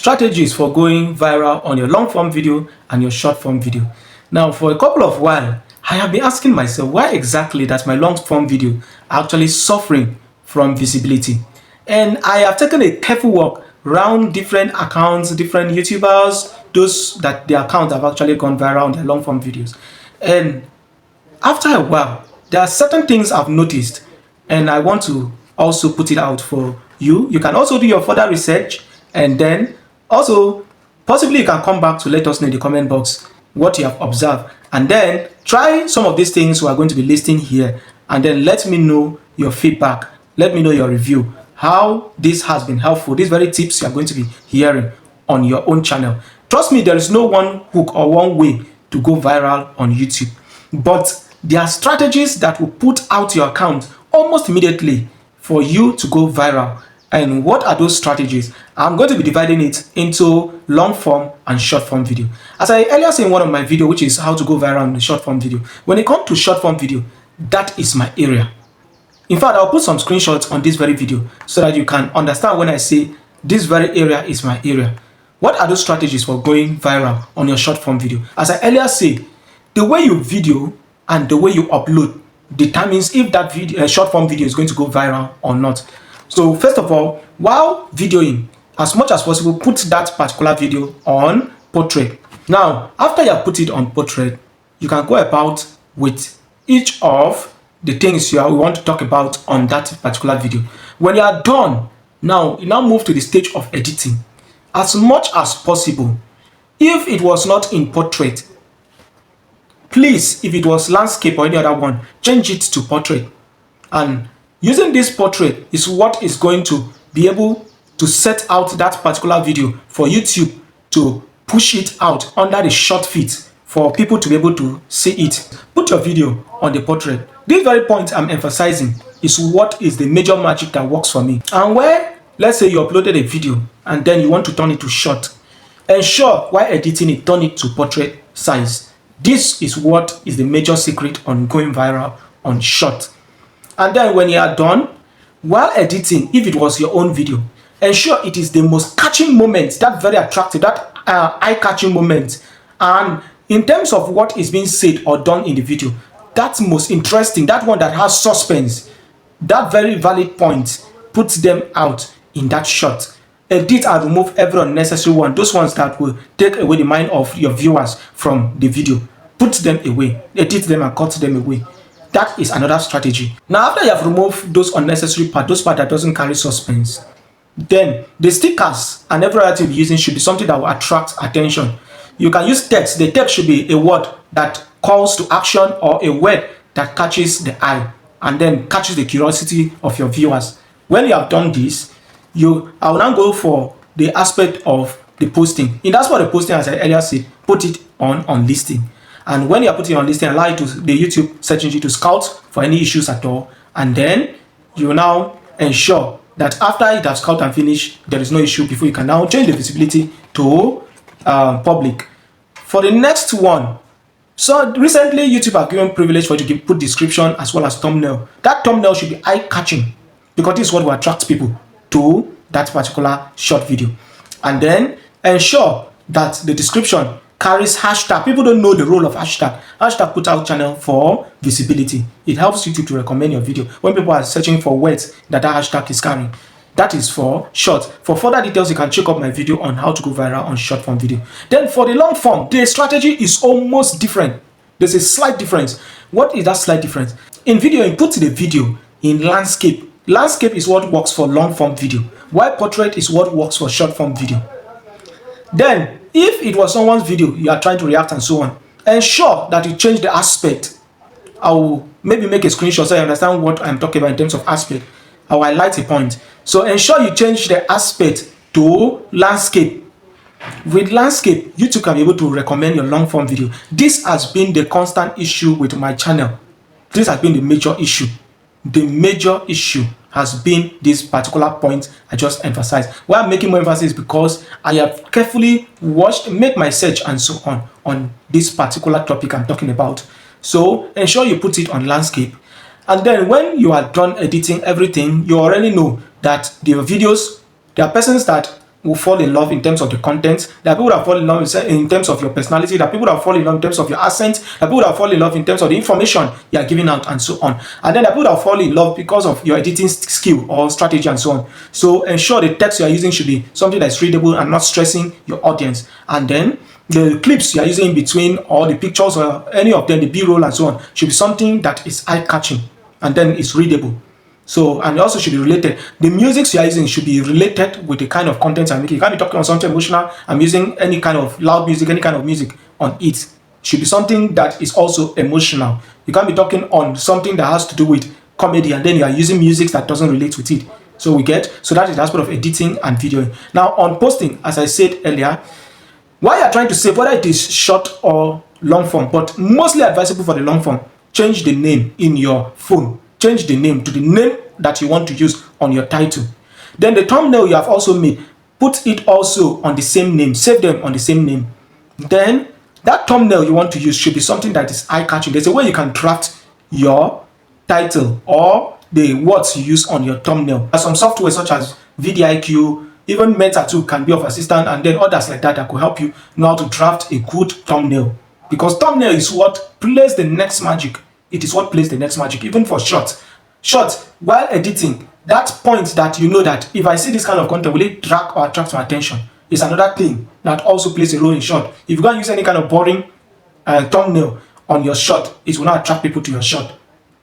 strategies for going viral on your long form video and your short form video. Now, for a couple of while, I have been asking myself why exactly that my long form video are actually suffering from visibility. And I have taken a careful walk around different accounts, different YouTubers, those that their accounts have actually gone viral on their long form videos. And after a while, there are certain things I've noticed, and I want to also put it out for you. You can also do your further research, and then also possibly you can come back to let us know in the comment box what you have observed, and then try some of these things we are going to be listing here, and then let me know your feedback, let me know your review, how this has been helpful, these very tips you are going to be hearing on your own channel. Trust me, there is no one hook or one way to go viral on YouTube, but there are strategies that will put out your account almost immediately for you to go viral. And what are those strategies? I'm going to be dividing it into long form and short form video. As I earlier said in one of my videos, which is how to go viral in the short form video, when it comes to short form video, that is my area. In fact, I'll put some screenshots on this very video so that you can understand when I say this very area is my area. What are those strategies for going viral on your short form video? As I earlier said, the way you video and the way you upload determines if that video, short form video is going to go viral or not. So first of all, while videoing, as much as possible, put that particular video on portrait. Now, after you have put it on portrait, you can go about with each of the things we want to talk about on that particular video. When you are done, now you now move to the stage of editing. As much as possible, if it was not in portrait, please, if it was landscape or any other one, change it to portrait. And using this portrait is what is going to be able to set out that particular video for YouTube to push it out under the short feed for people to be able to see it. Put your video on the portrait. This very point I'm emphasizing is what is the major magic that works for me. And where, let's say you uploaded a video and then you want to turn it to short, ensure while editing it, turn it to portrait size. This is what is the major secret on going viral on short. And then when you are done, while editing, if it was your own video, ensure it is the most catching moment, that very attractive, that eye-catching moment. And in terms of what is being said or done in the video, that's most interesting, that one that has suspense, that very valid point, put them out in that shot. Edit and remove every unnecessary one, those ones that will take away the mind of your viewers from the video. Put them away, edit them and cut them away. That is another strategy. Now, after you have removed those unnecessary parts, those parts that doesn't carry suspense, then the stickers and every other thing you're using should be something that will attract attention. You can use text. The text should be a word that calls to action or a word that catches the eye and then catches the curiosity of your viewers. When you have done this, I will now go for the aspect of the posting. In that spot of the posting, as I earlier said, put it on listing. And when you are putting on listing, allow it to the YouTube search engine to scout for any issues at all. And then you now ensure that after it has scouted and finished, there is no issue before you can now change the visibility to public. For the next one, so recently YouTube have given privilege for you to put description as well as thumbnail. That thumbnail should be eye-catching because this is what will attract people to that particular short video. And then ensure that the description carries hashtag. People don't know the role of hashtag. Hashtag put out channel for visibility. It helps YouTube to recommend your video when people are searching for words that hashtag is carrying. That is for short. For further details, you can check out my video on how to go viral on short form video. Then for the long form, the strategy is almost different. There's a slight difference. What is that slight difference? In video, you put the video in landscape. Landscape is what works for long form video, while portrait is what works for short form video. Then, if it was someone's video, you are trying to react and so on, ensure that you change the aspect. I will maybe make a screenshot so you understand what I'm talking about in terms of aspect. I will highlight a point. So ensure you change the aspect to landscape. With landscape, YouTube can be able to recommend your long form video. This has been the constant issue with my channel. This has been the major issue. The major issue has been this particular point I just emphasized. Why I'm making more emphasis because I have carefully watched, make my search and so on this particular topic I'm talking about. So ensure you put it on landscape. And then when you are done editing everything, you already know that the videos, there are persons that will fall in love in terms of the content. There are people that fall in love in terms of your personality. There are people that fall in love in terms of your accent. There are people that fall in love in terms of the information you are giving out and so on. And then there are people that fall in love because of your editing skill or strategy and so on. So ensure the text you are using should be something that's readable and not stressing your audience. And then the clips you are using in between, or the pictures or any of them, the B-roll and so on, should be something that is eye-catching and then it's readable. So, and also should be related. The music you are using should be related with the kind of content I'm making. You can't be talking on something emotional. I'm using any kind of loud music, any kind of music on it. It should be something that is also emotional. You can't be talking on something that has to do with comedy and then you are using music that doesn't relate with it. So we get, so that is the aspect of editing and videoing. Now on posting, as I said earlier, while you are trying to save, whether it is short or long form, but mostly advisable for the long form, change the name in your phone. Change the name to the name that you want to use on your title. Then the thumbnail you have also made, put it also on the same name. Save them on the same name. Then that thumbnail you want to use should be something that is eye-catching. There's a way you can draft your title or the words you use on your thumbnail. There are some software such as VidIQ, even Meta too can be of assistance, and then others like that could help you know how to draft a good thumbnail. Because thumbnail is what plays the next magic. It is what plays the next magic, even for short. Short, while editing, that point that you know that if I see this kind of content, will it drag or attract my attention? Is another thing that also plays a role in short. If you go and use any kind of boring thumbnail on your short, it will not attract people to your short.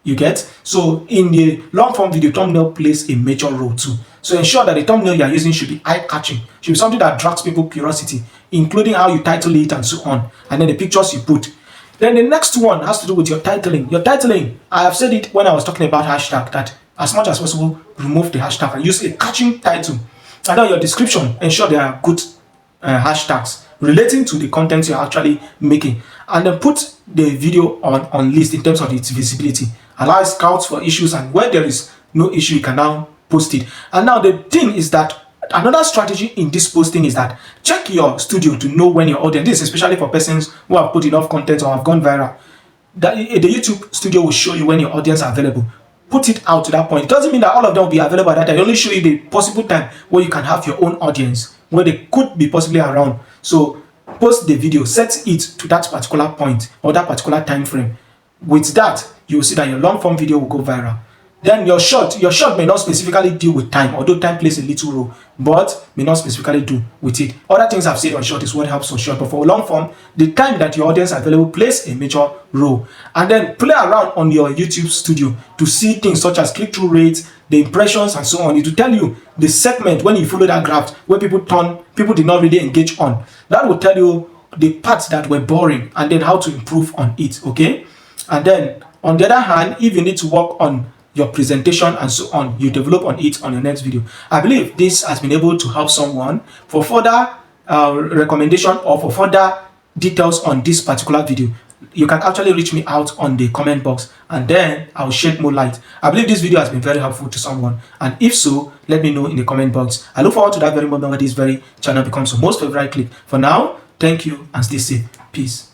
You get? So in the long form video, thumbnail plays a major role too. So ensure that the thumbnail you are using should be eye-catching, should be something that attracts people's curiosity, including how you title it and so on, and then the pictures you put. Then the next one has to do with your titling. Your titling, I have said it when I was talking about hashtag, that as much as possible, remove the hashtag and use a catching title. And then your description, ensure there are good hashtags relating to the content you're actually making. And then put the video on list in terms of its visibility. Allow scouts for issues, and where there is no issue, you can now post it. And now the thing is that another strategy in this posting is that check your studio to know when your audience, this is especially for persons who have put enough content or have gone viral, that the YouTube studio will show you when your audience are available. Put it out to that point. It doesn't mean that all of them will be available at that time. It only show you the possible time where you can have your own audience, where they could be possibly around. So post the video, set it to that particular point or that particular time frame. With that, you will see that your long form video will go viral. Then your short may not specifically deal with time, although time plays a little role, but may not specifically do with it. Other things I've said on short is what helps on short, but for long form, the time that your audience are available plays a major role. And then play around on your YouTube studio to see things such as click-through rates, the impressions and so on. It will tell you the segment when you follow that graph where people did not really engage on. That will tell you the parts that were boring and then how to improve on it, okay? And then on the other hand, if you need to work on your presentation and so on, you develop on it on your next video. I believe this has been able to help someone. For further recommendation or for further details on this particular video, you can actually reach me out on the comment box and then I'll shed more light. I believe this video has been very helpful to someone, and if so, let me know in the comment box. I look forward to that very moment where this very channel becomes your most favorite clip. For now, thank you and stay safe. Peace.